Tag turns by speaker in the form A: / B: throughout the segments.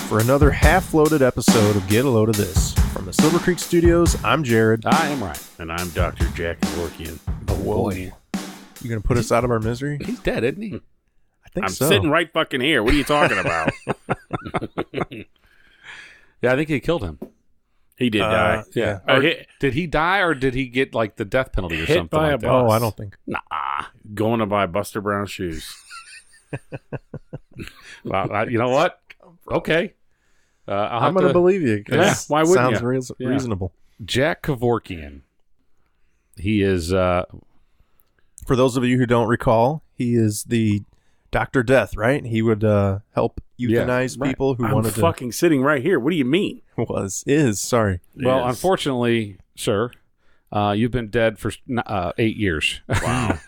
A: for another half-loaded episode of Get a Load of This. From the Silver Creek Studios, I'm Jarod.
B: I am Ryan.
C: And I'm Dr. Jack Kavorkian.
A: Oh, boy. You going to put us out of our misery?
B: He's dead, isn't he?
A: I think
C: I'm
A: so.
C: sitting right fucking here. What are you talking about?
B: Yeah, I think he killed him.
C: He did die.
B: Yeah.
C: Or
B: Did he die or did he get like the death penalty or
C: Hit
B: something
C: by
B: like
C: a
B: that?
C: bus.
A: Oh, I don't think.
C: Nah. Going to buy Buster Brown shoes.
B: Well, you know what? Okay.
A: I'm going to believe you. 'Cause
C: Yeah, why wouldn't
A: sounds
C: you?
A: reasonable.
B: Jack Kavorkian. He is...
A: For those of you who don't recall, he is the Dr. Death, right? He would help euthanize
B: right.
A: people who
C: I'm
A: wanted
C: fucking sitting right here. What do you mean?
A: Sorry.
B: well,
C: Is.
B: unfortunately, sir, you've been dead for 8 years.
C: Wow.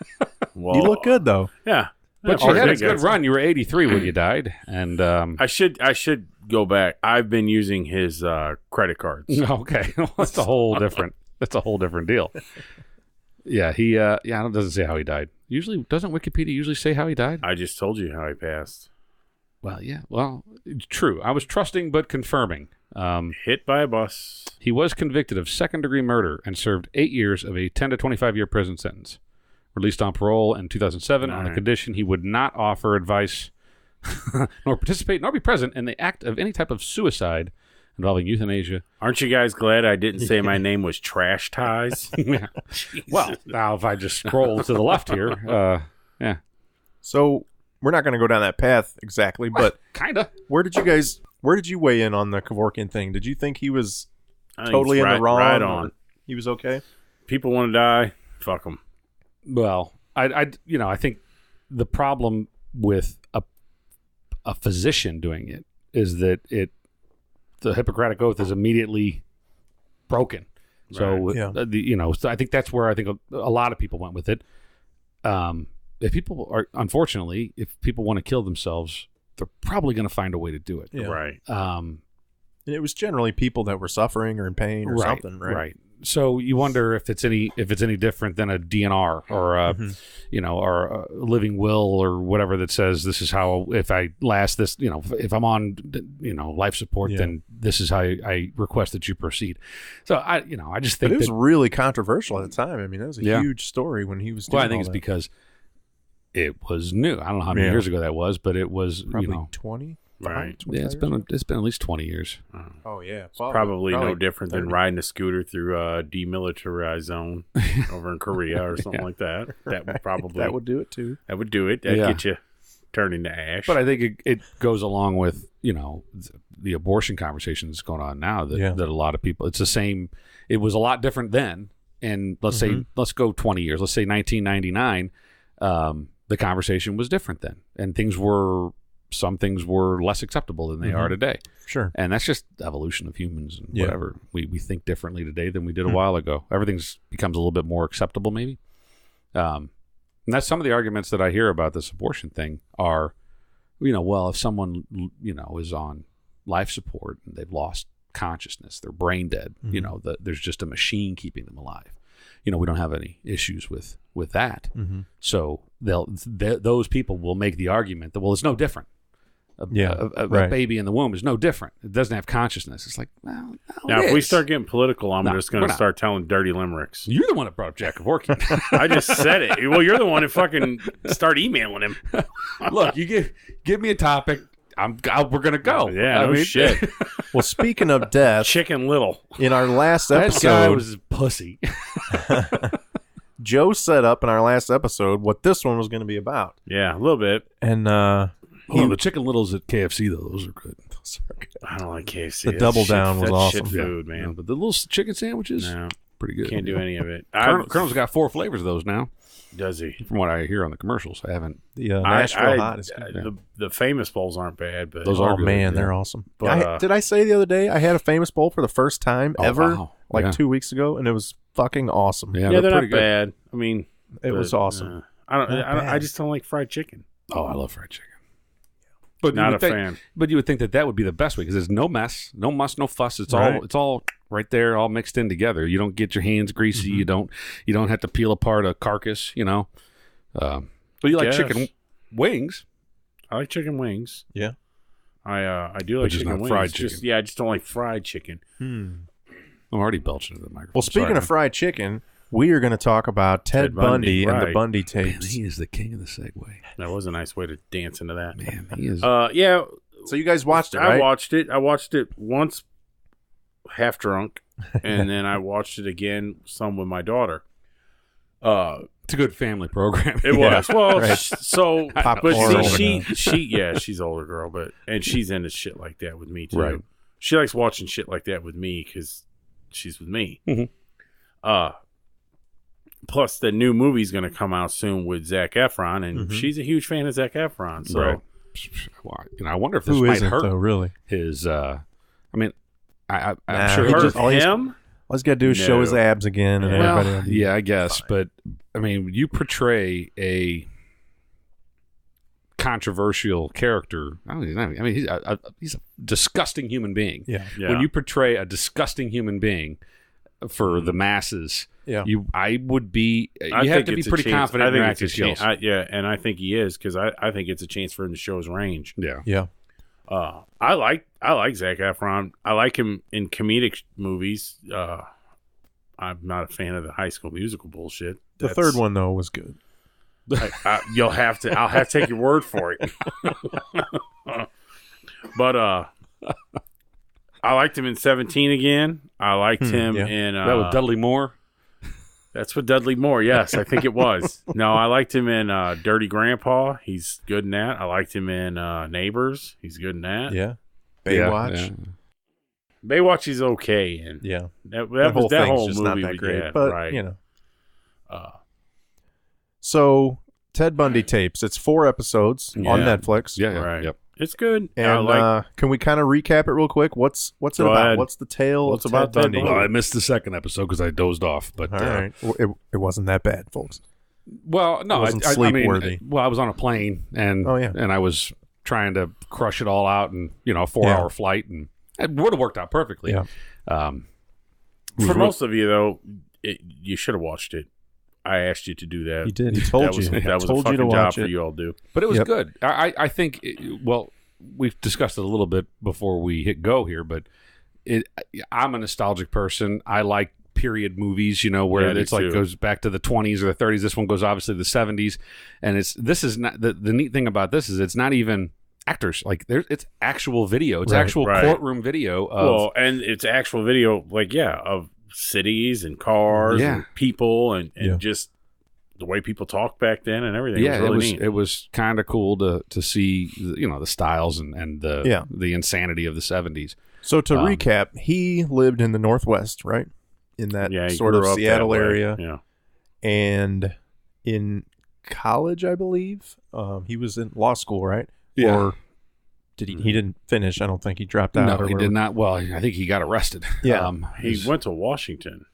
C: Well,
A: You look good, though.
C: Yeah.
B: But
C: Yeah,
B: you had a
C: pretty
B: good run. You were 83 when you died. And
C: I should go back. I've been using his credit cards.
B: okay, that's a whole different deal. Yeah, he it doesn't say how he died. Usually, doesn't Wikipedia usually say how he died?
C: I just told you how he passed.
B: Well, yeah. Well, it's true. I was trusting but confirming.
C: Hit by a bus.
B: He was convicted of second-degree murder and served 8 years of a 10 to 25-year prison sentence. Released on parole in 2007 on the condition he would not offer advice, nor participate, nor be present in the act of any type of suicide involving euthanasia.
C: Aren't you guys glad I didn't say my name was Trash Ties?
B: Yeah. Well, now if I just scroll to the left here, yeah.
A: So we're not going to go down that path exactly, but
B: Kinda.
A: where did you weigh in on the Kavorkian thing? Did you think he was
C: I think
A: totally
C: it's
A: in the wrong?
C: Right
A: or
C: on.
A: He was okay?
C: People want to die. Fuck them.
B: Well, I think the problem with a physician doing it is that the Hippocratic Oath is immediately broken. So,
A: Right. Yeah.
B: So I think that's where I think a lot of people went with it. If people want to kill themselves, they're probably going to find a way to do it.
A: Yeah.
C: Right.
A: And it was generally people that were suffering or in pain or something, right?
B: Right. So you wonder if it's any different than a DNR or or a living will or whatever that says this is how, if I last this, if I'm on life support, then this is how I request that you proceed. So I just think
A: But it was really controversial at the time. I mean, that was a
B: Yeah.
A: huge story when he was doing
B: well, I think
A: all
B: it's
A: that.
B: because it was new. I don't know how many years ago that was, but it was
A: Probably 20.
C: Right.
B: Yeah, it's been at least 20 years.
A: Oh yeah,
C: Probably no
A: Probably
C: different
A: 30.
C: than riding a scooter through a demilitarized zone over in Korea or something like that. That would probably
A: that would do it too.
C: That would do it. That'd
B: Yeah.
C: get you turning to ash.
B: But I think it goes along with the abortion conversation that's going on now. That a lot of people. It's the same. It was a lot different then. And let's go 20 years. Let's say 1999. The conversation was different then, and some things were less acceptable than they are today.
A: Sure.
B: And that's just the evolution of humans and whatever. We think differently today than we did a while ago. Everything's becomes a little bit more acceptable maybe. And that's some of the arguments that I hear about this abortion thing are, well, if someone, is on life support and they've lost consciousness, they're brain dead, there's just a machine keeping them alive. We don't have any issues with that. So those people will make the argument that, well, it's no different. A baby in the womb is no different. It doesn't have consciousness. It's like, well,
C: now,
B: it
C: if we
B: is.
C: start getting political, I'm just going to start telling dirty limericks.
B: You're the one that brought up Jack Kavorkian.
C: I just said it. Well, you're the one that fucking start emailing him.
B: Look, you give me a topic. We're gonna go.
C: Yeah, no shit.
A: Well, speaking of death,
C: Chicken Little.
A: in our last
B: That
A: episode,
B: guy was a pussy.
A: Joe set up in our last episode what this one was going to be about,
C: Yeah, a little bit.
A: and
B: The Chicken Littles at KFC though, those are good.
C: I don't like KFC.
A: The
C: That's
A: double
C: shit-
A: down was
C: that's
A: awesome.
C: Shit food, man.
B: But the little chicken sandwiches,
C: No,
B: pretty good.
C: can't do any of it.
B: Colonel's got 4 flavors of those now,
C: Does he?
B: from what I hear on the commercials. I haven't.
A: the Nashville Hot is good.
C: The famous bowls aren't bad, but
B: Those are
A: Oh
B: good,
A: man,
B: yeah.
A: they're awesome.
C: But,
A: Did I say the other day I had a famous bowl for the first time ever,
B: wow.
A: like
B: Yeah.
A: 2 weeks ago, and it was fucking awesome.
B: Yeah,
C: they're
B: pretty
C: not
B: good.
C: bad. I mean,
A: It was awesome.
C: I
A: bad.
C: just don't like fried chicken.
B: Oh, I love fried chicken. But
C: Not
B: you would
C: a
B: think,
C: fan.
B: But you would think that would be the best way because there's no mess, no muss, no fuss. It's all right there, all mixed in together. You don't get your hands greasy. You don't have to peel apart a carcass. But you like chicken wings.
C: I like chicken wings.
A: Yeah.
C: I do like
B: just
C: chicken
B: not
C: wings.
B: fried chicken.
C: I just don't like fried chicken.
B: I'm already belching into the microphone.
A: Well, speaking of fried chicken, we are going to talk about Ted Bundy and the
C: right.
A: Bundy
B: Man,
A: tapes.
B: he is the king of the segue.
C: That was a nice way to dance into that.
B: Man, he is.
C: Yeah.
A: So you guys watched it, right?
C: I watched it. I watched it once, half drunk, and then I watched it again some with my daughter.
B: It's a good family program.
C: It was. Well,
A: Right.
C: so
A: Popcorn.
C: but see, she's an older girl, and she's into shit like that with me too.
B: Right.
C: She likes watching shit like that with me because she's with me.
B: Mhm.
C: Plus, the new movie's going to come out soon with Zac Efron, and she's a huge fan of Zac Efron. So,
B: Right. Well, I wonder if this
A: Who
B: might
A: isn't,
B: hurt
A: though, really?
B: his. I'm
A: Nah,
B: sure
A: he
C: hurt
A: just- all he's-
C: him.
A: All he's got to do is show his
C: No.
A: abs again, and
C: Well,
A: everybody will be
B: yeah, I guess,
A: fine.
B: but I mean, you portray a controversial character. I mean, he's a disgusting human being.
A: Yeah.
B: When you portray a disgusting human being for the masses,
A: Yeah.
B: I would be.
C: I
B: You have
C: think
B: to be
C: it's a
B: pretty
C: chance.
B: confident in your
C: I think
B: acting
C: it's a chance.
B: skills.
C: Yeah, and I think he is because I think it's a chance for him to show his range.
B: Yeah.
A: Yeah.
C: I like Zac Efron. I like him in comedic movies. I'm not a fan of the High School Musical bullshit.
A: The third one, though, was good.
C: I'll have to take your word for it. But I liked him in 17 again. I liked him
A: yeah.
C: in
B: That was Dudley Moore.
C: That's with Dudley Moore. Yes, I think it was. No, I liked him in Dirty Grandpa. He's good in that. I liked him in Neighbors. He's good in that.
A: Yeah. Baywatch.
B: Yeah.
C: Baywatch is okay, and
A: Yeah.
C: that
A: whole
C: that
A: thing's
C: whole
A: just
C: movie
A: not that
C: was-
A: great,
C: yeah,
A: but
C: right.
A: you know. So Ted Bundy Tapes. It's 4 episodes on
C: Yeah.
A: Netflix.
B: Yeah.
C: Right.
B: Yep.
C: It's good. I
A: And
C: like.
A: can we kind of recap it real quick? What's it
C: Go
A: about?
C: ahead.
A: What's the tale
C: What's
A: of
C: about
A: Ted
C: Ted
A: Bundy?
C: Bundy?
B: Well, I missed the second episode because I dozed off. But
A: All right. It wasn't that bad, folks.
B: well, no,
A: It wasn't
B: I mean,
A: sleep-worthy.
B: well, I was on a plane and and I was trying to crush it all out, and a 4-hour flight, and it would have worked out perfectly.
A: Yeah.
C: For most of you, though, you should have watched it. I asked you to do that.
A: He did. He told
C: That was,
A: you.
C: that was
A: told
C: a
A: you to
C: fucking job
A: watch
C: for
A: it.
C: you all to do.
B: But it was
A: Yep.
B: good. I think, well, we've discussed it a little bit before we hit go here, but I'm a nostalgic person. I like period movies, where
C: Yeah, me
B: it's like
C: too.
B: goes back to the 20s or the 30s. This one goes obviously to the 70s. And this is not, the neat thing about this is it's not even actors. Like it's actual video. It's actual courtroom video of.
C: And it's actual video, of cities and cars and people and just the way people talk back then and everything.
B: Yeah,
C: it was really neat.
B: It was kind of cool to see, the styles and the insanity of the 70s.
A: So to recap, he lived in the Northwest, right? In that
C: he
A: sort of
C: grew up
A: Seattle
C: that way.
A: area.
C: Yeah.
A: And in college, I believe, he was in law school, right?
B: Yeah.
A: Or did he didn't finish. I don't think he dropped out.
B: No,
A: or
B: he
A: whatever.
B: did not. Well, I think he got arrested.
A: Yeah.
C: He went to Washington.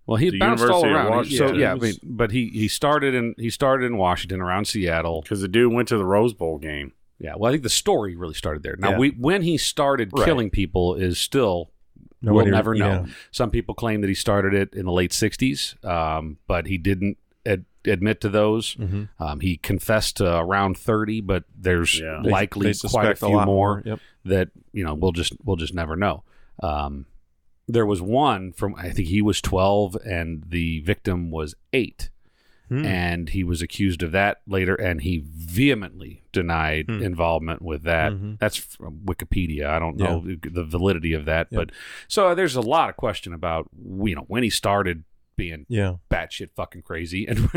B: Well, he
C: The
B: bounced all
C: University of
B: around.
C: Washington.
B: So but he started in Washington, around Seattle.
C: Because the dude went to the Rose Bowl game.
B: Yeah. Well, I think the story really started there. Now,
A: Yeah.
B: when he started
A: Right.
B: killing people is still
A: Nobody-
B: we'll never know.
A: yeah.
B: Some people claim that he started it in the late 60s, but he didn't admit to those.
A: Mm-hmm.
B: He confessed to around 30, but there's
A: They
B: likely quite a
A: suspect
B: few
A: lot
B: more
A: Yep.
B: that we'll just never know. There was one from, I think he was 12 and the victim was 8, and he was accused of that later, and he vehemently denied involvement with that. That's from Wikipedia. I don't know the validity of that, but so there's a lot of question about when he started being batshit fucking crazy, and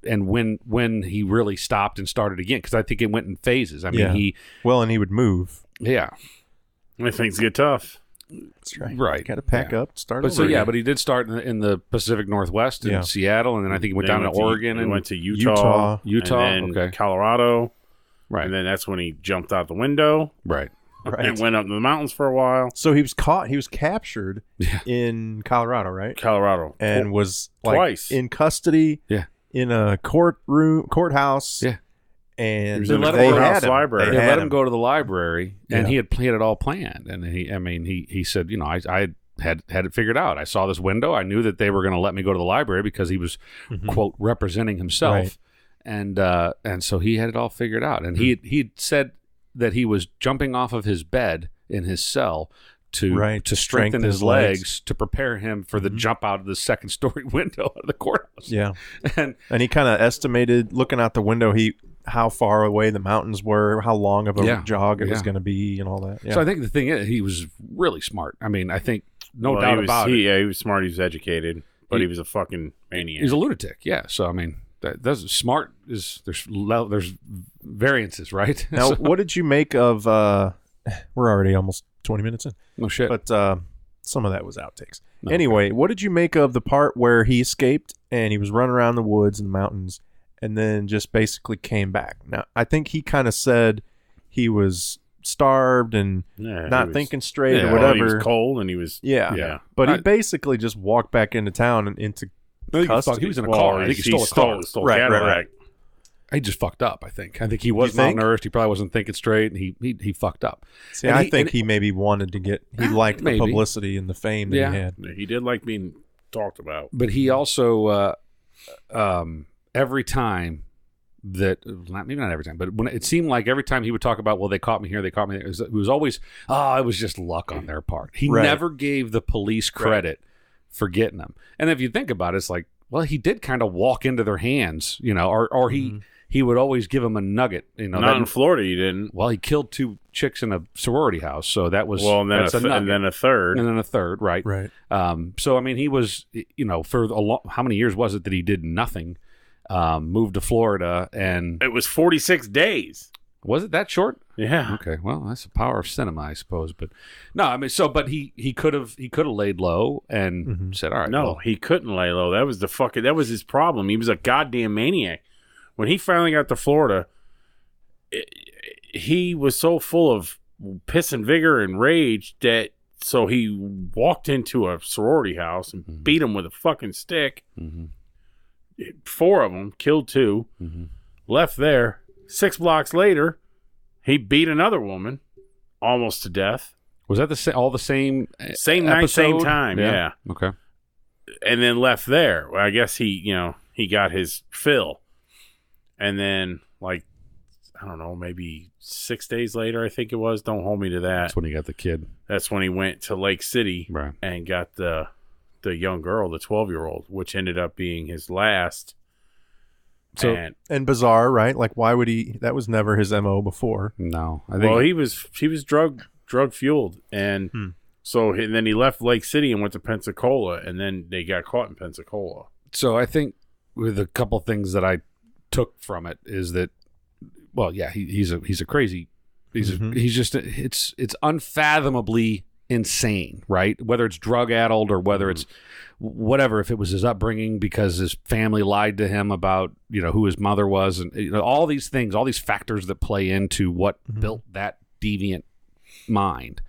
B: and when he really stopped and started again, because I think it went in phases. I mean,
A: and he would move.
C: When things get tough.
A: That's right.
B: Right.
A: Got to pack up, start
B: But
A: over. again.
B: but he did start in the Pacific Northwest in Seattle, and then I think he went down to Oregon and
C: went to Utah,
B: and then
C: Colorado,
B: right,
C: and then that's when he jumped out the window,
B: right.
C: and went up in the mountains for a while.
A: So he was captured in Colorado, right?
C: Colorado,
A: And was
C: twice
A: in custody.
B: Yeah.
A: In a courthouse.
B: Yeah.
A: And
C: He was in the
A: they
C: courthouse
A: had him.
C: library.
B: They
A: They
B: let
A: had
B: him go to the library, and
A: Yeah.
B: he had it all planned. And he said, I had it figured out. I saw this window. I knew that they were going to let me go to the library because he was quote representing himself.
A: Right.
B: and so he had it all figured out. And he said that he was jumping off of his bed in his cell to strengthen his legs to prepare him for the jump out of the second-story window of the courthouse.
A: Yeah,
B: and
A: he kind of estimated, looking out the window, how far away the mountains were, how long of a jog it was going to be, and all that. Yeah.
B: So I think the thing is, he was really smart. I mean, I think doubt about it.
C: Yeah, he was smart. He was educated, but he was a fucking maniac.
B: He's a lunatic. Yeah. So I mean, that's smart. There's variances, right?
A: Now, what did you make of? We're already almost 20 minutes in.
B: No shit.
A: But some of that was outtakes. Anyway, what did you make of the part where he escaped and he was running around the woods and the mountains and then just basically came back? Now, I think he kind of said he was starved and not thinking straight or whatever.
C: He was cold and he was...
A: Yeah. But he basically just walked back into town and into custody.
B: He was in a car. I think he stole a car.
A: Right.
B: He just fucked up, I think. I think he was malnourished. He probably wasn't thinking straight, and he fucked up.
A: See, I think he maybe wanted to get... He liked the publicity and the fame that he had.
C: He did like being talked about.
B: But he also, every time that... Maybe not every time, but when it seemed like every time he would talk about, well, they caught me here, they caught me there, it was always, it was just luck on their part. He never gave the police credit for getting them. And if you think about it, it's like, well, he did kind of walk into their hands, or he would always give them a nugget.
C: Not in Florida, you didn't.
B: Well, he killed 2 chicks in a sorority house, so that was
C: and then a third,
B: right?
A: Right.
B: So I mean, he was, for how many years was it that he did nothing? Moved to Florida, and
C: it was 46 days.
B: Was it that short?
C: Yeah.
B: Okay. Well, that's the power of cinema, I suppose. But no, I mean, but he could have laid low and said, all right.
C: No, he couldn't lay low. That was his problem. He was a goddamn maniac. When he finally got to Florida, he was so full of piss and vigor and rage that so he walked into a sorority house and beat him with a fucking stick. 4 of them, killed 2, left there. 6 blocks later, he beat another woman almost to death.
B: Was that all the same
C: night, same time? Yeah.
B: Okay.
C: And then left there. Well, I guess he got his fill. And then, like, I don't know, maybe 6 days later, I think it was. Don't hold me to that.
B: That's when he got the kid. That's
C: when he went to Lake City and got the young girl, the 12-year-old, which ended up being his last.
A: So and bizarre, right? Like, why would he? That was never his MO before.
B: No, I think
C: he was drug fueled, and and then he left Lake City and went to Pensacola, and then they got caught in Pensacola.
B: So I think with a couple things that I took from it is that, well, yeah, he's a crazy. He's just it's unfathomably insane, right? Whether it's drug addled or whether it's whatever, if it was his upbringing because his family lied to him about who his mother was, and all these things, all these factors that play into what built that deviant mind.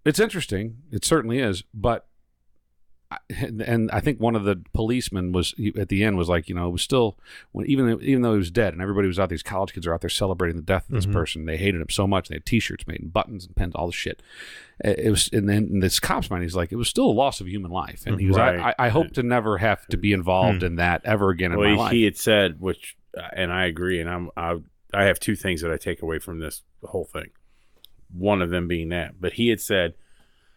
B: It's interesting, it certainly is, but and I think one of the policemen was at the end was like, it was still even though he was dead and everybody was out, these college kids are out there celebrating the death of this person. They hated him so much. They had T-shirts made and buttons and pens, all the shit. It was, and then in this cop's mind, he's like, it was still a loss of human life, and he was, I hope to never have to be involved in that ever again in my life.
C: He had said, which, and I agree, and I have 2 things that I take away from this whole thing. One of them being that, but he had said,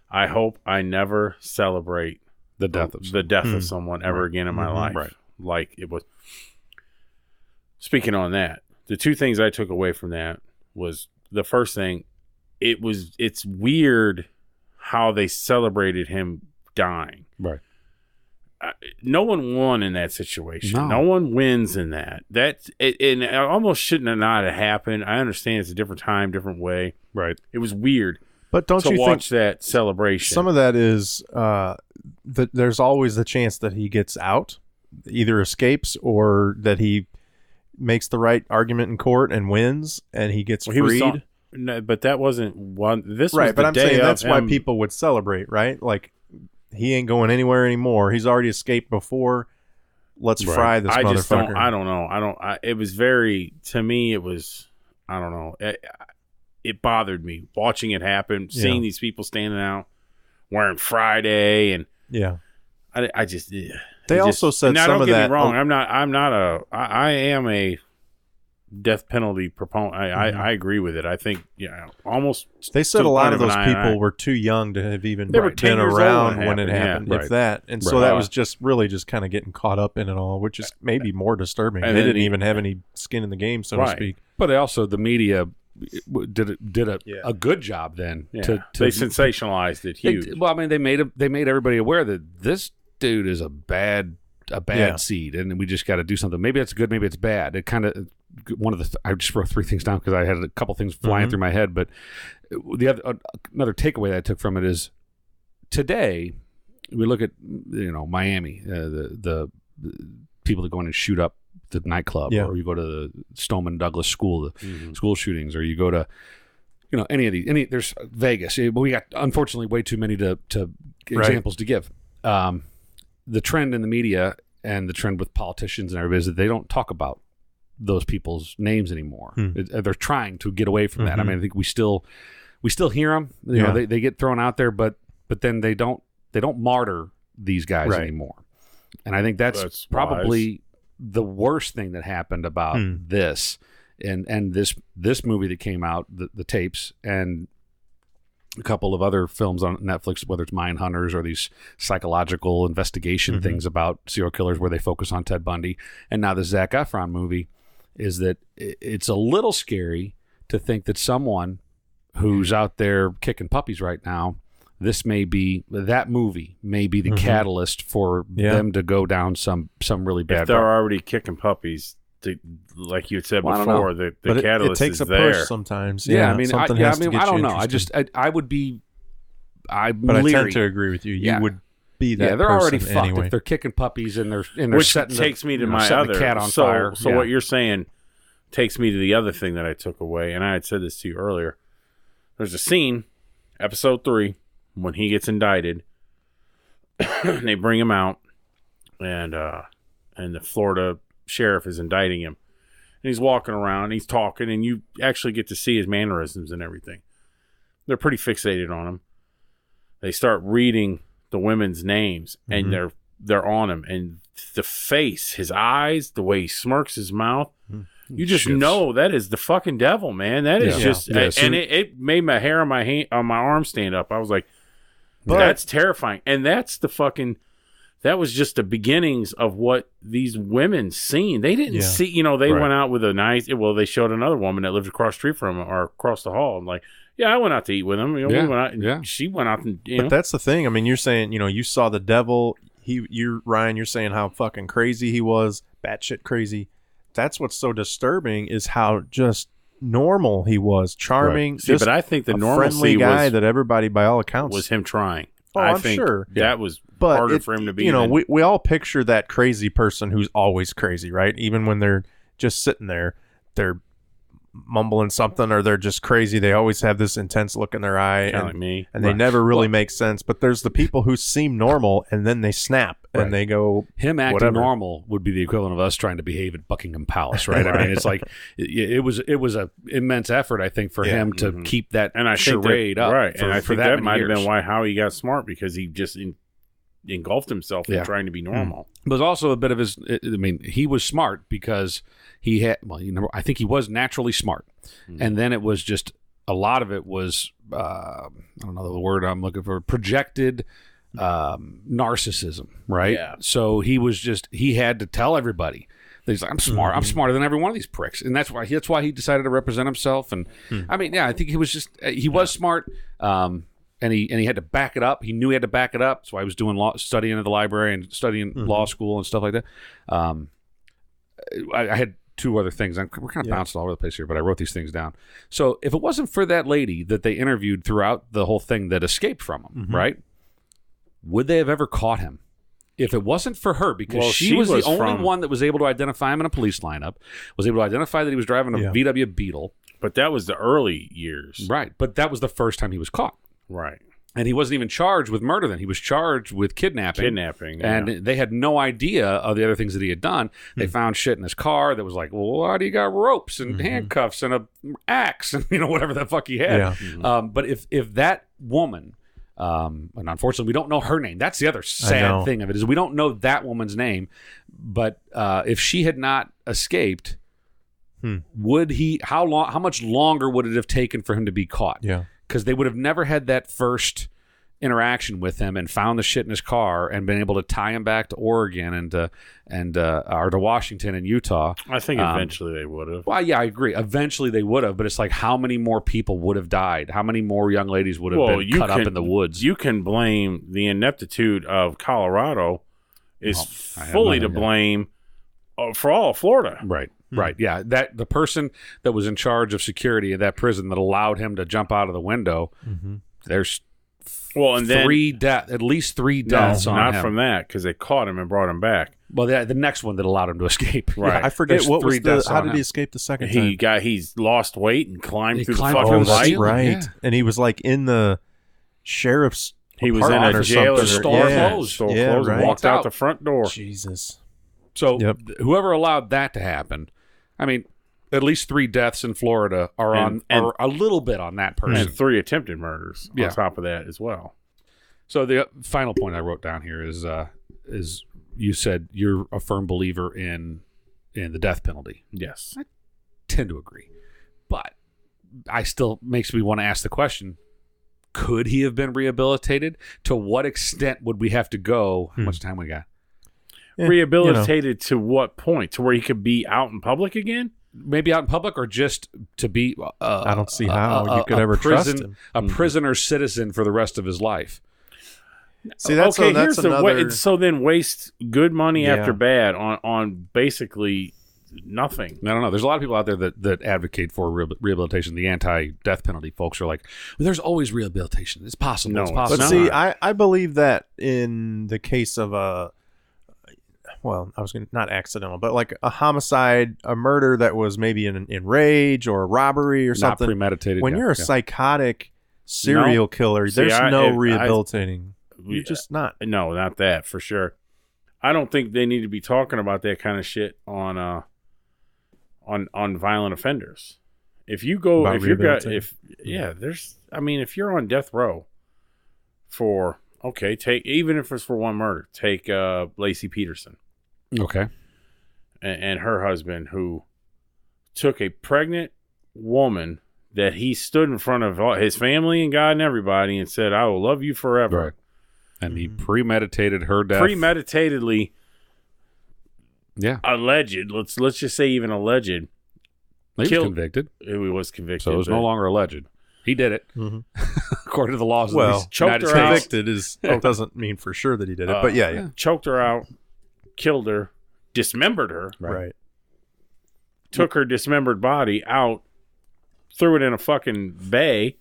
C: I hope I never celebrate the death of someone ever again in my life.
B: Right.
C: Like it was. Speaking on that, the 2 things I took away from that was the first thing. It's weird how they celebrated him dying.
B: Right.
C: No one won in that situation. No one wins in that. And it almost shouldn't have not have happened. I understand it's a different time, different way.
B: Right.
C: It was weird.
A: But don't you
C: watch
A: think
C: that celebration?
A: Some of that is that there's always the chance that he gets out, either escapes or that he makes the right argument in court and wins, and he gets freed.
C: No, but that wasn't one. This
A: right,
C: was
A: but
C: the
A: I'm
C: day
A: saying that's
C: of
A: why
C: him.
A: people would celebrate, right? Like, he ain't going anywhere anymore. He's already escaped before. Let's fry this motherfucker.
C: I don't know. It was very, to me, it was, I don't know. It bothered me watching it happen, seeing these people standing out wearing Friday, and
A: yeah,
C: I just,
A: They also said
C: now,
A: some
C: don't
A: of
C: get
A: that.
C: me wrong. I am a death penalty proponent. I agree with it. I think almost.
A: They said a lot of those people were too young to have even been around when it happened, if that. And so that was just kind of getting caught up in it all, which is maybe more disturbing. They didn't even have any skin in the game, so to speak.
B: But also the media did a good job then.
C: They sensationalized it huge.
B: They made everybody aware that this dude is a bad seed, and we just got to do something. Maybe it's good, maybe it's bad. It kind of I just wrote 3 things down because I had a couple things flying through my head. But another takeaway that I took from it is today we look at Miami, the people that go in and shoot up the nightclub, or you go to the Stoneman Douglas School, the school shootings, or you go to any of these. There's Vegas, but we got unfortunately way too many to examples to give. The trend in the media and the trend with politicians and everybody is that they don't talk about those people's names anymore. They're trying to get away from that. I mean, I think we still hear them. They get thrown out there, but then they don't martyr these guys anymore. And I think that's probably the worst thing that happened about this and this movie that came out, the tapes, and a couple of other films on Netflix, whether it's Mind Hunters or these psychological investigation things about serial killers where they focus on Ted Bundy, and now the Zac Efron movie, is that it's a little scary to think that someone who's out there kicking puppies right now, that movie may be the catalyst for them to go down some really bad road.
C: If they're already kicking puppies, like you had said before, the catalyst
A: it takes
C: is
A: a
C: there.
A: push sometimes.
B: I don't know. I would be. I
A: tend to agree with you. You would be that.
B: Yeah, they're already fucked
A: anyway.
B: if they're kicking puppies and they're
C: Which
B: setting
C: takes me to my
B: setting
C: other
B: the cat on fire.
C: So what you're saying takes me to the other thing that I took away, and I had said this to you earlier. There's a scene, episode 3, when he gets indicted, and they bring him out, and the Florida sheriff is indicting him. And he's walking around, and he's talking, and you actually get to see his mannerisms and everything. They're pretty fixated on him. They start reading the women's names, and they're on him. And the face, his eyes, the way he smirks his mouth, you just know that is the fucking devil, man. That is and it made my hair on my arm stand up. I was like, that's terrifying. And that's that was just the beginnings of what these women seen. They didn't see, they went out with they showed another woman that lived across the street from him or across the hall. I'm like, I went out to eat with him. We went out, and she went out and,
A: But that's the thing. I mean, you're saying, you saw the devil. Ryan, you're saying how fucking crazy he was, batshit crazy. That's what's so disturbing is how just normal he was, charming.
C: Right. See, but I think the normalcy
A: friendly guy that everybody, by all accounts,
C: was him trying.
A: I'm sure
C: that was harder for him to be.
A: We all picture that crazy person who's always crazy, right? Even when they're just sitting there, they're mumbling something or they're just crazy. They always have this intense look in their eye, and they never really make sense. But there's the people who seem normal and then they snap and they go.
B: Him acting normal would be the equivalent of us trying to behave at Buckingham Palace, right? I mean, it's like it was a immense effort, I think, for him to keep that charade up,
C: right? And I think that might have been how he got smart, because he just engulfed himself in trying to be normal.
B: But it was also a bit of his. I mean, he was smart because he had. Well, I think he was naturally smart, and then it was just a lot of it was. I don't know the word I'm looking for. Projected narcissism, right?
C: Yeah.
B: So he had to tell everybody that he's like, I'm smart. I'm smarter than every one of these pricks, and that's why he decided to represent himself. And I mean, I think he was smart. And he had to back it up. He knew he had to back it up. So I was doing studying at the library and studying law school and stuff like that. I had 2 other things. We're kind of bouncing all over the place here, but I wrote these things down. So if it wasn't for that lady that they interviewed throughout the whole thing that escaped from him, right? Would they have ever caught him? If it wasn't for her, because she was the only one that was able to identify him in a police lineup, was able to identify that he was driving a VW Beetle. But
C: that was the early years.
B: Right. But that was the first time he was caught.
C: Right.
B: And he wasn't even charged with murder then. He was charged with kidnapping. And they had no idea of the other things that he had done. They found shit in his car that was like, well, why do you got ropes and handcuffs and an axe and, whatever the fuck he had. But if that woman And unfortunately, we don't know her name. That's the other sad thing of it, is we don't know that woman's name. But if she had not escaped, would he? How much longer would it have taken for him to be caught?
A: Yeah,
B: because they would have never had that first interaction with him and found the shit in his car and been able to tie him back to Oregon and or to Washington and Utah.
C: I think eventually they would have.
B: Well, yeah, I agree. Eventually they would have, but it's like, how many more people would have died? How many more young ladies would have been cut up in the woods?
C: You can blame the ineptitude of Colorado is fully to blame for all of Florida.
B: Right. Right. Yeah. That the person that was in charge of security of that prison that allowed him to jump out of the window, there's at least three deaths on him.
C: Not from that, because they caught him and brought him back.
B: Well, the next one that allowed him to escape.
A: Right. Yeah, I forget what was how did he escape the second time?
C: He's lost weight and climbed through the fucking light.
A: Right. Yeah. And he was like in the sheriff's
C: He was in a jail. The
B: store closed.
C: And walked out the front door.
A: Jesus.
B: So whoever allowed that to happen, I mean, at least 3 deaths in Florida are a little bit on that person.
C: And 3 attempted murders on top of that as well.
B: So the final point I wrote down here is you said you're a firm believer in the death penalty.
C: Yes.
B: I tend to agree. But I still makes me want to ask the question, could he have been rehabilitated? To what extent would we have to go? How much time we got?
C: Rehabilitated to what point? To where he could be out in public again?
B: Maybe out in public, or just to be
A: I don't see how you could ever trust him.
B: A prisoner citizen for the rest of his life.
A: See, that's another...
C: So then waste good money after bad on basically nothing.
B: I don't know. There's a lot of people out there that advocate for rehabilitation. The anti-death penalty folks are like, well, there's always rehabilitation. It's possible.
C: No,
B: it's possible.
A: But see, I believe that in the case of not accidental, but like a homicide, a murder that was maybe in rage or a robbery or something.
B: Not premeditated.
A: When you're a psychotic serial killer, there's no rehabilitating. You're just not.
C: No, not that for sure. I don't think they need to be talking about that kind of shit on violent offenders. If you're on death row for even if it's for one murder, take Lacey Peterson.
B: Okay.
C: And her husband, who took a pregnant woman that he stood in front of his family and God and everybody and said, I will love you forever.
B: Right. And he premeditated her death.
C: Premeditatedly. Yeah. Alleged. Let's just say even alleged.
B: He was convicted.
C: He was convicted.
B: So it was no longer alleged. He did it. According to the laws of the
C: United States.
A: Convicted doesn't mean for sure that he did it. But yeah.
C: Choked her out. Killed her, dismembered her,
A: right?
C: Took her dismembered body out, threw it in a fucking bay,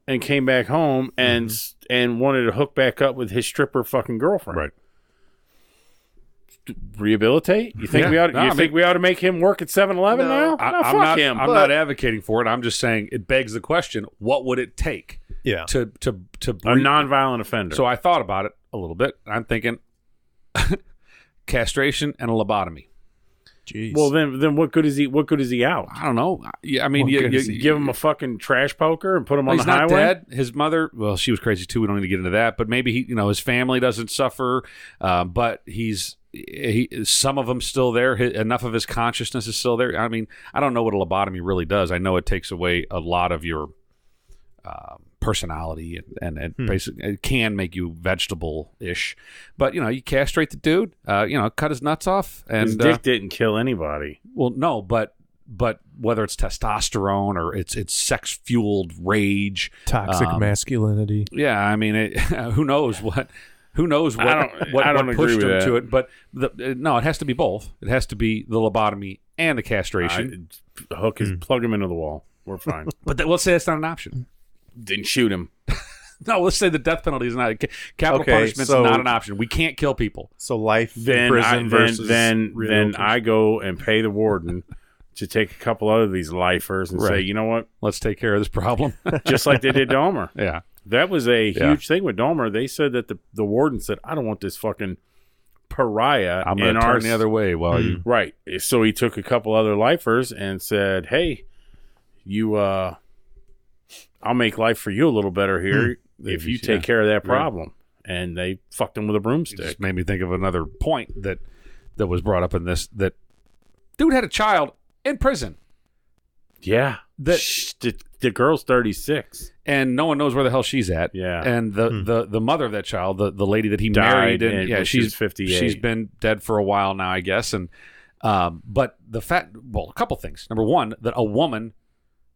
C: and came back home and wanted to hook back up with his stripper fucking girlfriend,
B: right?
C: Rehabilitate? You think we ought to make him work at 7-Eleven now? Fuck him.
B: I'm not advocating for it. I'm just saying it begs the question: what would it take?
A: Yeah.
C: To a nonviolent offender.
B: So I thought about it a little bit. I'm thinking.
C: Castration
B: and a lobotomy.
A: Jeez.
C: Well, then what good is he? What good is he out?
B: I don't know. I mean, you
C: give him a fucking trash poker and put him on the highway.
B: He's not dead. His mother, well, she was crazy too. We don't need to get into that. But maybe his family doesn't suffer. But some of them still there. Enough of his consciousness is still there. I mean, I don't know what a lobotomy really does. I know it takes away a lot of your personality and basically it can make you vegetable-ish, but you castrate the dude, cut his nuts off, and
C: his dick didn't kill anybody.
B: Well, no, but whether it's testosterone or it's sex-fueled rage,
A: toxic masculinity.
B: Yeah, I mean, who knows what pushed him to it? But no, it has to be both. It has to be the lobotomy and the castration.
C: Plug him into the wall. We're fine.
B: But let's say that's not an option.
C: Then shoot him.
B: No, let's say the death penalty is not capital punishment. Is not an option. We can't kill people.
A: So life in prison versus
C: then I go and pay the warden to take a couple of these lifers and say, you know what?
B: Let's take care of this problem.
C: Just like they did Dahmer.
B: Yeah.
C: That was a huge thing with Dahmer. They said that the warden said, I don't want this fucking pariah.
B: I'm going to turn the other way while you...
C: Right. So he took a couple other lifers and said, hey, you... I'll make life for you a little better here. if you take care of that problem. Right. And they fucked him with a broomstick.
B: It just made me think of another point that was brought up in this, that dude had a child in prison.
C: Yeah. The girl's 36.
B: And no one knows where the hell she's at.
C: Yeah.
B: And the mother of that child, the lady that he married, and she's 58. She's been dead for a while now, I guess. And but a couple things. Number one, that a woman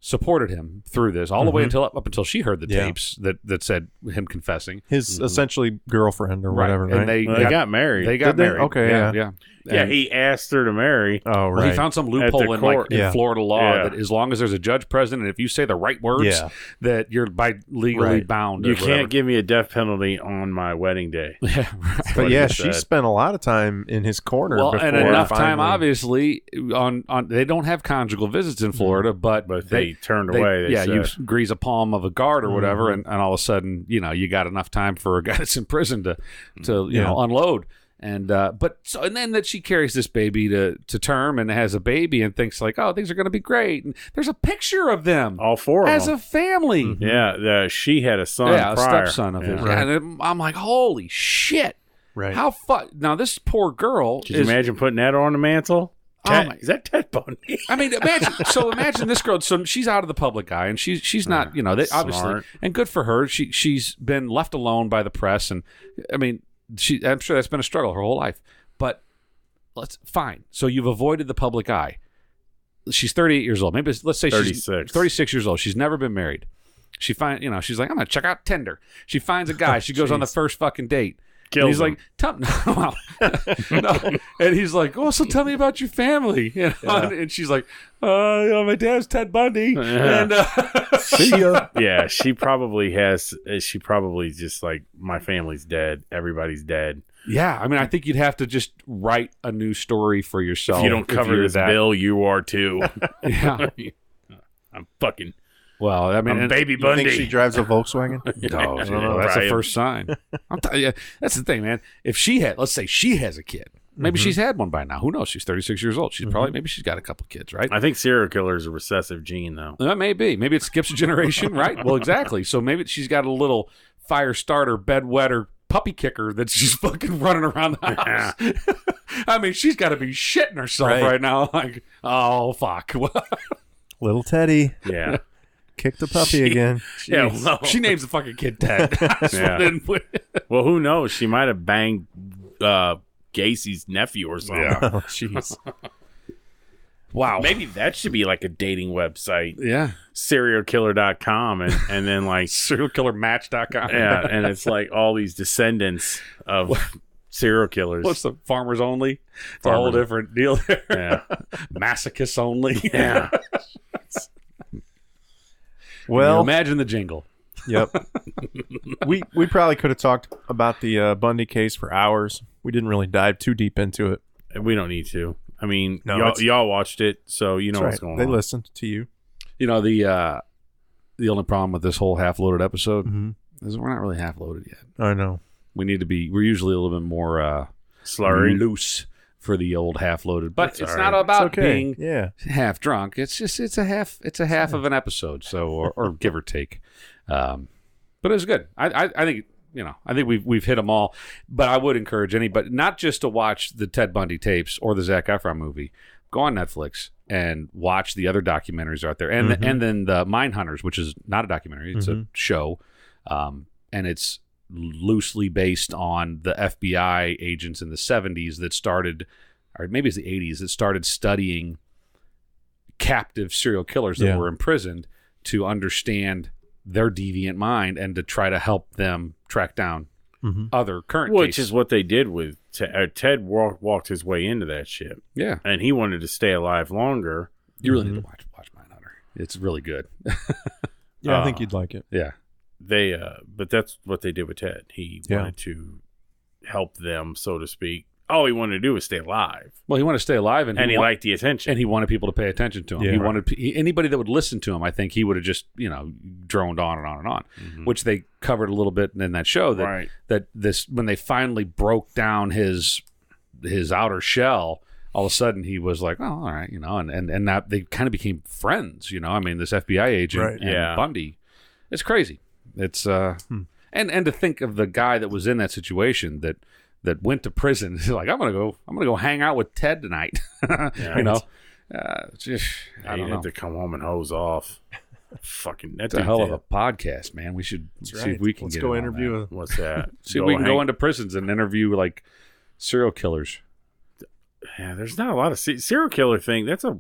B: supported him through this all the way up until she heard the tapes that said him confessing.
A: His essentially girlfriend or whatever, right?
B: And they
C: got married.
B: They got married.
A: Okay, yeah.
C: Yeah, he asked her to marry.
A: Oh, right.
B: Well, he found some loophole in Florida law that as long as there's a judge present and if you say the right words, that you're legally bound.
C: You can't give me a death penalty on my wedding day.
B: Yeah,
A: right. But she spent a lot of time in his corner.
B: Well, and enough time, obviously, on they don't have conjugal visits in Florida, but
C: they turned away.
B: You grease a palm of a guard or whatever, and all of a sudden, you got enough time for a guy that's in prison to unload. And and then that she carries this baby to term and has a baby and thinks like, oh, things are going to be great. And there's a picture of them,
C: all four of
B: as
C: them.
B: a family.
C: Mm-hmm. Yeah, she had a son,
B: a stepson of his.
A: Right.
B: And I'm like, holy shit!
A: Right?
B: How now this poor girl.
C: Could you imagine putting that on the mantle? Is that Ted Bundy?
B: I mean, imagine this girl. So she's out of the public eye, and she's not. They obviously, and good for her. She's been left alone by the press, and I mean. I'm sure that's been a struggle her whole life, but fine. So you've avoided the public eye. She's 38 years old. Maybe let's say
C: 36.
B: She's 36 years old. She's never been married. She's like, I'm gonna check out Tinder. She finds a guy. She goes on the first fucking date. And he's like, no. And he's like, oh, so tell me about your family. And she's like, my dad's Ted Bundy. And
C: she probably has. She probably just like, my family's dead. Everybody's dead.
B: Yeah, I mean, I think you'd have to just write a new story for yourself.
C: If you don't cover this bill, you are too.
B: Yeah,
C: I'm fucking.
B: Well, I mean,
C: I'm Baby Bundy.
A: You think she drives a Volkswagen?
B: No, that's a first sign. I'm telling you, that's the thing, man. If let's say she has a kid, maybe she's had one by now. Who knows? She's 36 years old. She's maybe she's got a couple kids, right?
C: I think serial killer is a recessive gene, though.
B: That may be. Maybe it skips a generation, right? Well, exactly. So maybe she's got a little fire starter, bedwetter, puppy kicker that's just fucking running around the house. I mean, she's got to be shitting herself right now. Like, oh, fuck.
A: Little Teddy.
C: Yeah.
A: Kick the puppy again.
B: Yeah, well, she names the fucking kid Ted.
C: Well, who knows? She might have banged Gacy's nephew or something.
A: Yeah. Oh, jeez.
B: Wow.
C: Maybe that should be like a dating website.
B: Yeah.
C: Serialkiller.com and then like
B: serialkillermatch.com.
C: Yeah, and it's like all these descendants of serial killers.
B: What's the Farmers Only? It's a whole different deal there.
C: Yeah.
B: Masochists Only.
C: Yeah.
A: Well,
B: imagine the jingle.
A: Yep. we probably could have talked about the Bundy case for hours. We didn't really dive too deep into it.
C: We don't need to. I mean, y'all watched it, so you know what's going on.
A: They listened to you.
B: The only problem with this whole half-loaded episode is we're not really half-loaded yet.
A: I know.
B: We need to be. We're usually a little bit more
C: slurry,
B: loose for the old half-loaded, but it's not about being half drunk. It's a half of an episode, so or give or take. But it's good. I think I think we've hit them all. But I would encourage anybody not just to watch the Ted Bundy tapes or the Zac Efron movie. Go on Netflix and watch the other documentaries out there, and then the Mindhunters, which is not a documentary; it's a show, and it's loosely based on the FBI agents in the 70s that started, or maybe it's the 80s, that started studying captive serial killers that were imprisoned to understand their deviant mind and to try to help them track down other current cases.
C: Which is what they did with Ted. Walked his way into that shit.
B: Yeah.
C: And he wanted to stay alive longer.
B: You really need to watch Mindhunter. It's really good.
A: Yeah, I think you'd like it.
B: Yeah.
C: But that's what they did with Ted. He wanted to help them, so to speak. All he wanted to do was stay alive.
B: Well, he wanted to stay alive, and
C: he liked the attention,
B: and he wanted people to pay attention to him.
A: Yeah,
B: he wanted anybody that would listen to him. I think he would have just droned on and on and on, which they covered a little bit in that show. That this when they finally broke down his outer shell. All of a sudden, he was like, "Oh, all right," and that they kind of became friends. I mean, this FBI agent and Bundy. It's crazy. It's And to think of the guy that was in that situation that went to prison, he's like, I'm gonna go hang out with Ted tonight. You know, just I don't know.
C: To come home and hose off. Fucking, that's
B: a hell of a podcast, man. We should see if we can
A: Let's
B: get
A: go
B: on
A: interview.
B: that.
C: What's that?
B: See if we can go into prisons and interview like serial killers.
C: Yeah, there's not a lot of serial killer thing. That's a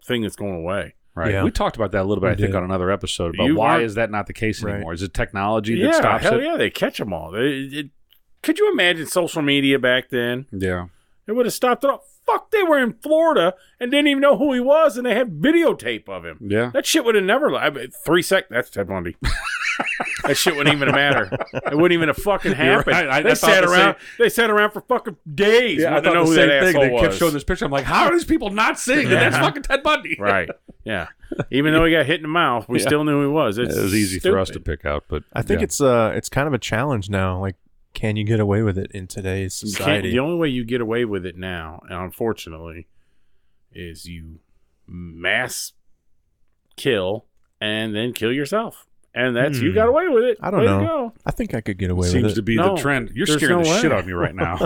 C: thing that's going away.
B: Right.
A: Yeah.
B: We talked about that a little bit, I think, on another episode. But why is that not the case anymore? Is it technology that stops it?
C: Yeah, they catch them all. Could you imagine social media back then?
B: Yeah.
C: It would have stopped it all. Fuck, they were in Florida and didn't even know who he was, and they had videotape of him.
B: Yeah.
C: That shit would have never... 3 seconds... That's Ted Bundy. That shit wouldn't even matter. It wouldn't even have fucking happened.
B: Right.
C: They sat around for fucking days.
B: Yeah, I
C: to
B: thought
C: know
B: the
C: who
B: same
C: that
B: thing.
C: asshole
B: They kept
C: was.
B: showing this picture. I'm like, how are these people not seeing that that's fucking Ted Bundy?
C: Right. Yeah. Even though he got hit in the mouth, we still knew who he was.
B: It was easy for us to pick out, but
A: I think it's kind of a challenge now. Like, can you get away with it in today's society?
C: The only way you get away with it now, and unfortunately, is you mass kill and then kill yourself. And that's you got away with it.
A: I don't know. I think I could get away with it.
B: Seems to be the trend. You're scaring the shit out of me right now.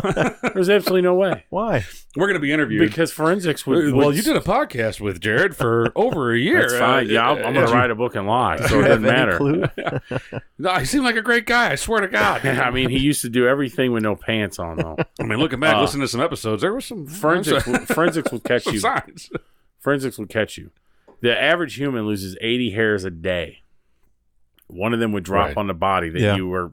C: There's absolutely no way.
A: Why?
B: We're going to be interviewed.
C: Because forensics would...
B: Well, you did a podcast with Jarod for over a year.
C: That's fine. Yeah, I'm going to write a book and lie, so it doesn't matter.
B: No, he seemed like a great guy. I swear to God.
C: I mean, he used to do everything with no pants on, though.
B: I mean, looking back, listening to some episodes, there was some...
C: Forensics would catch you.
B: Signs.
C: Forensics would catch you. The average human loses 80 hairs a day. One of them would drop on the body that you were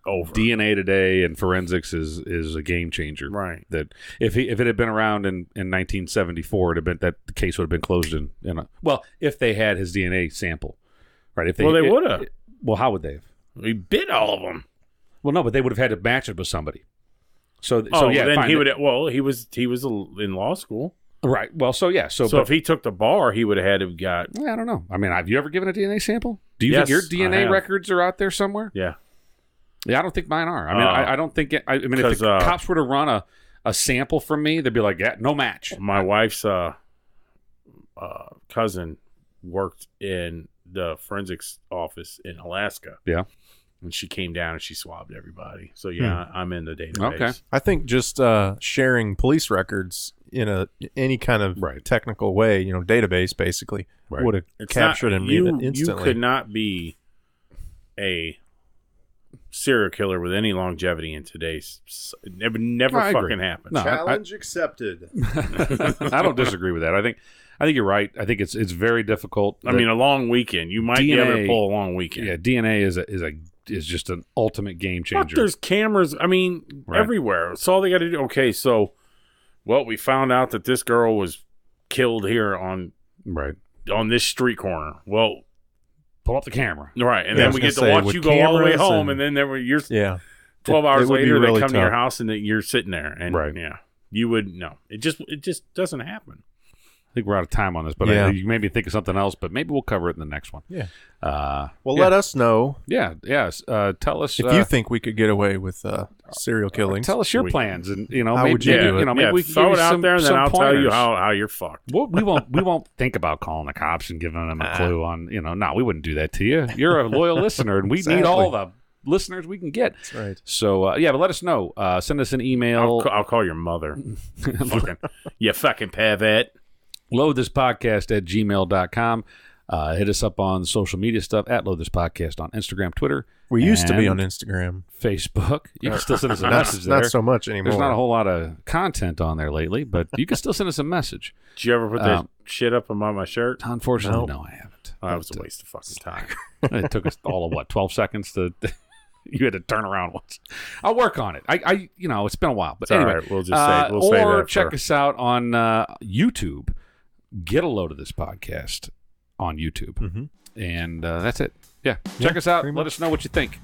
C: over.
B: DNA today and forensics is a game changer.
C: Right.
B: That if it had been around in 1974, it'd have been that the case would have been closed if they had his DNA sample. Right. If they
C: would have.
B: Well, how would they have?
C: He bit all of them.
B: Well, no, but they would have had to match it with somebody. Then
C: he would. Well, he was in law school.
B: Right. Well, so
C: if he took the bar, he would have had to have got...
B: I don't know. I mean, have you ever given a DNA sample? Do you
C: Yes,
B: think your DNA records are out there somewhere?
C: Yeah.
B: Yeah, I don't think mine are. I mean, I don't think... if the cops were to run a sample from me, they'd be like, yeah, no match.
C: My wife's cousin worked in the forensics office in Alaska.
B: Yeah.
C: And she came down and she swabbed everybody. So, yeah, I'm in the database.
B: Okay.
A: I think just sharing police records in any kind of technical way, database basically, would have captured him instantly.
C: You could not be a serial killer with any longevity in today's... It would never fucking happen.
B: No,
A: Challenge accepted.
B: I don't disagree with that. I think you're right. I think it's very difficult.
C: I mean, a long weekend. You might be able to pull a long weekend.
B: Yeah, DNA is just an ultimate game changer.
C: Fuck, there's cameras, everywhere. It's all they got to do. Okay, so... Well, we found out that this girl was killed here on this street corner. Well,
B: pull up the camera.
C: Right, and then we get to watch you go all the way home, and then 12 hours later, they come to your house, and you're sitting there. And you would... No. It just doesn't happen.
B: I think we're out of time on this, but you made me think of something else, but maybe we'll cover it in the next one.
A: Yeah. Let us know.
B: Yeah. Yes. Tell us
A: if you think we could get away with serial killings.
B: Tell us your plans, and
A: how would you do it?
B: Maybe we can
C: throw
B: it
C: out there, and then I'll
B: pointers.
C: tell you how you're fucked.
B: We won't think about calling the cops and giving them a clue on. No, we wouldn't do that to you. You're a loyal listener, and we need all the listeners we can get.
A: That's right.
B: So but let us know. Send us an email.
C: I'll call your mother. You fucking pervert.
B: loadthispodcast@gmail.com. Hit us up on social media stuff at loadthispodcast on Instagram, Twitter.
A: We used to be on Instagram.
B: Facebook. You can still send us a message there.
A: Not so much anymore.
B: There's not a whole lot of content on there lately, but you can still send us a message.
C: Did you ever put that shit up on my shirt?
B: Unfortunately, no, I haven't.
C: That was a waste of fucking time.
B: It took us all of 12 seconds to... You had to turn around once. I'll work on it. It's been a while, but anyway,
C: right. We'll just say that.
B: Check us out on YouTube. Get a load of this podcast on YouTube, and that's it. Yeah, check us out. Let us know what you think.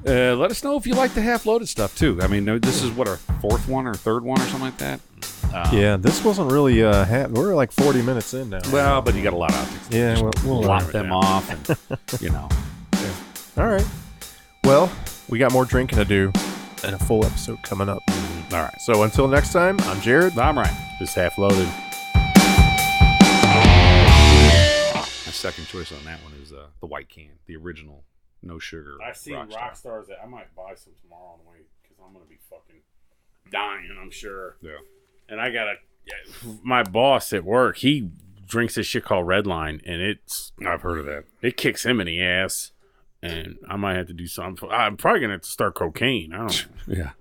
B: Let us know if you like the half-loaded stuff too. I mean, this is what, our fourth one or third one or something like that.
A: This wasn't really. We're like 40 minutes in now.
B: Well, but you got a lot of outtakes.
A: Yeah, we'll
B: lop them off, and
A: All right. Well, we got more drinking to do, and a full episode coming up.
B: All right.
A: So until next time, I'm Jarod.
B: I'm Ryan.
C: Just half-loaded.
B: My second choice on that one is the white can, the original no sugar.
C: I see rock stars that I might buy some tomorrow on the way because I'm gonna be fucking dying. I'm sure.
B: Yeah.
C: And I gotta. My boss at work, he drinks this shit called Redline, and
B: I've heard of that.
C: It kicks him in the ass, and I might have to do something. I'm probably gonna have to start cocaine. I don't know.
B: Yeah.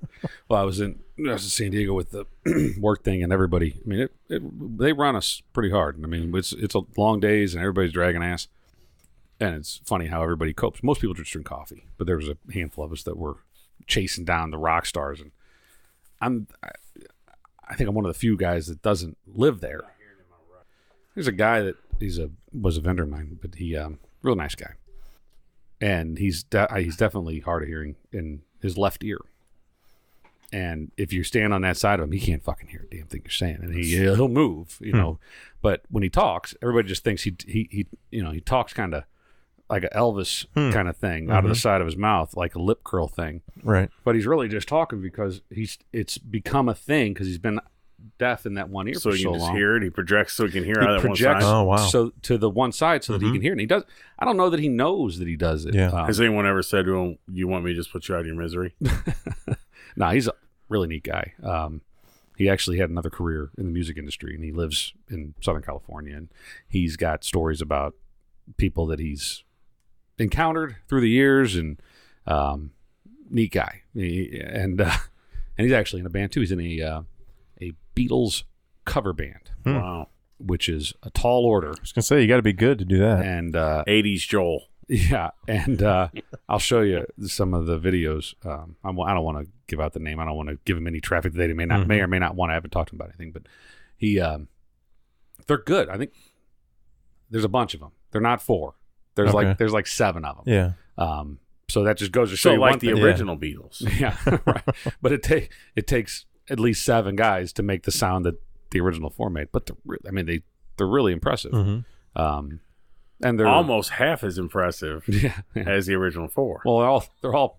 B: Well, I was in San Diego with the work thing, and everybody. I mean, they run us pretty hard. I mean, it's long days, and everybody's dragging ass. And it's funny how everybody copes. Most people just drink coffee, but there was a handful of us that were chasing down the rock stars, and I think I'm one of the few guys that doesn't live there. There's a guy that was a vendor of mine, but he real nice guy, and he's definitely hard of hearing in his left ear. And if you stand on that side of him, he can't fucking hear a damn thing you're saying, and he'll move, you know. But when he talks, everybody just thinks he talks kind of like an Elvis kind of thing out of the side of his mouth, like a lip curl thing.
A: Right.
B: But he's really just talking because it's become a thing because he's been deaf in that one ear
C: So
B: for
C: he
B: so
C: can just
B: long.
C: hear it. He projects so he can hear out of that one
B: projects
C: side.
A: Oh, wow.
B: so to the one side so that he can hear it. And he does. I don't know that he knows that he does it.
A: Yeah.
C: Has anyone ever said to him, "You want me to just put you out of your misery"?
B: No, he's a really neat guy. He actually had another career in the music industry, and he lives in Southern California. And he's got stories about people that he's encountered through the years, and neat guy. And he's actually in a band too. He's in a Beatles cover band.
C: Wow.
B: Which is a tall order.
A: I was gonna say you got to be good to do that.
B: And
C: 80s Joel.
B: yeah, and I'll show you some of the videos. I don't want to give out the name. I don't want to give him any traffic that they may or may not want. I haven't talked to him about anything, but they're good. I think there's a bunch of them. They're not 4. There's like 7 of them.
A: Yeah.
B: So that just goes to show
C: So
B: you
C: like
B: one
C: the
B: thing.
C: original Beatles.
B: Yeah, right. But it takes at least 7 guys to make the sound that the original 4 made. But they're really impressive. And they're
C: Almost half as impressive as the original 4.
B: Well, they're all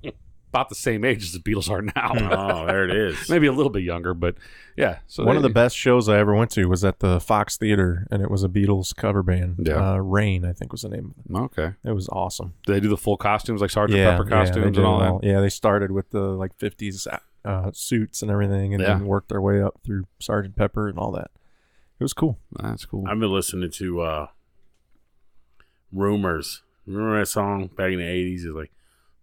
B: about the same age as the Beatles are now.
C: Oh, there it is.
B: Maybe a little bit younger, but yeah. So
A: one of the best shows I ever went to was at the Fox Theater, and it was a Beatles cover band.
B: Yeah.
A: Rain, I think was the name of it.
B: Okay.
A: It was awesome.
B: Do they do the full costumes, like Sgt. Pepper costumes
A: they
B: and all that?
A: Yeah, they started with the like 50s suits and everything, and then worked their way up through Sgt. Pepper and all that. It was cool.
B: That's cool.
C: I've been listening to Rumors. Remember that song back in the 80s? It's like,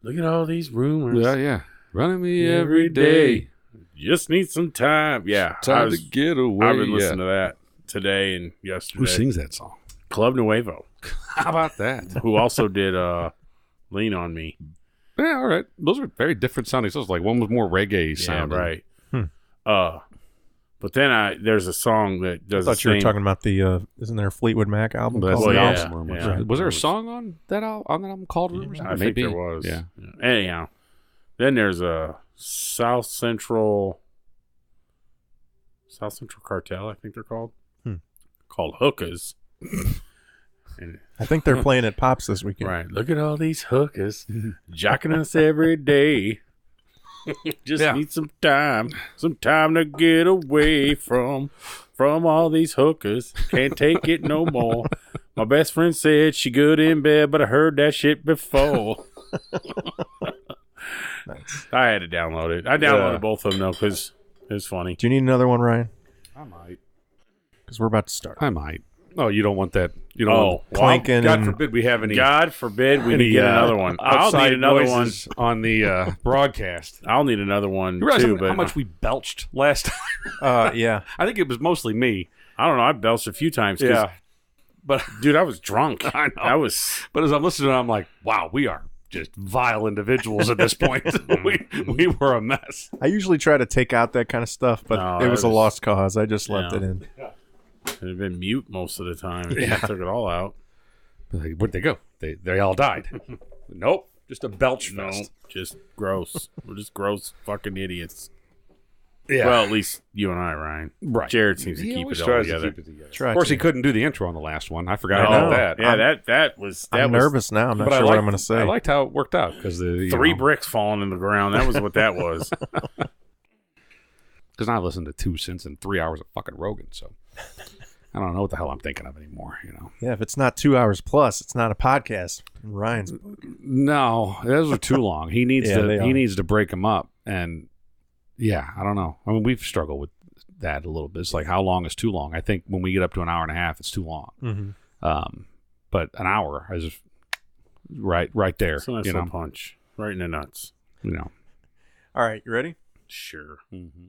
C: look at all these rumors.
B: Yeah. Running me every day.
C: Just need some time. Yeah.
B: Time to get away.
C: I've been listening to that today and yesterday.
B: Who sings that song?
C: Club Nuevo.
B: How about that?
C: Who also did Lean on Me.
B: Yeah, all right. Those are very different sounding songs. Like one was more reggae sounding.
C: Yeah, right. But then there's a song that does.
A: I thought you were talking about the isn't there a Fleetwood Mac album?
B: That's
A: called
B: the
C: yeah,
B: album Rumors.
C: yeah.
B: Was there a song on that album called Rumors?
C: I think there was.
B: Yeah.
C: Anyhow, then there's a South Central Cartel, I think they're called. Called Hookahs. And
B: I
A: think they're playing at Pops this weekend.
C: right. Look at all these hookahs jocking us every day. Just need some time to get away from all these hookers. Can't take it no more. My best friend said she good in bed, but I heard that shit before.
A: Nice.
C: I had to download it. I downloaded both of them though because it's funny.
A: Do you need another one, Ryan?
B: I might.
A: Because we're about to start.
B: I might. Oh, you don't want that. You don't want
A: clanking.
B: God
A: and
B: forbid we have any.
C: God forbid we get another one. I'll
B: outside
C: need another one
B: noises on the broadcast.
C: I'll need another one
B: You realize
C: too.
B: how
C: But
B: much we belched last time?
A: yeah.
B: I think it was mostly me.
C: I don't know. I belched a few times.
B: Yeah. But
C: Dude, I was drunk.
B: I know.
C: I was.
B: But as I'm listening, I'm like, wow, we are just vile individuals at this point. we were a mess.
A: I usually try to take out that kind of stuff, but
C: No,
A: it was a
C: that was-
A: lost cause. I just left
C: Yeah.
A: it in.
C: It had been mute most of the time.
B: Yeah.
C: I took it all out.
B: Like, where'd they go? They all died. Nope. Just a belch
C: No,
B: fest.
C: just gross. We're just gross fucking idiots.
B: Yeah.
C: Well, at least you and I, Ryan.
B: right.
C: Jared seems to
B: He
C: keep
B: always
C: it all
B: tries to
C: together.
B: keep it together.
A: Try
B: Of course,
A: to.
B: he couldn't do the intro on the last one. I forgot
C: No.
B: about that.
C: Yeah, that was.
A: I'm nervous now. I'm not
B: But
A: sure what I'm going to say.
B: I liked how it worked out because the
C: 3 bricks falling in the ground. That was what that was.
B: Because I listened to 2 cents and 3 hours of fucking Rogan. So don't know what the hell I'm thinking of anymore.
A: Yeah, if it's not 2 hours plus, it's not a podcast. Ryan's book.
B: No, those are too long. He needs needs to break them up, and yeah, I don't know. I mean, we've struggled with that a little bit. It's like, how long is too long? I think when we get up to an hour and a half, it's too long.
A: Mm-hmm.
B: But an hour is right there.
C: It's a nice little punch right in the nuts.
A: All right, you ready?
C: Sure.
B: Mm-hmm.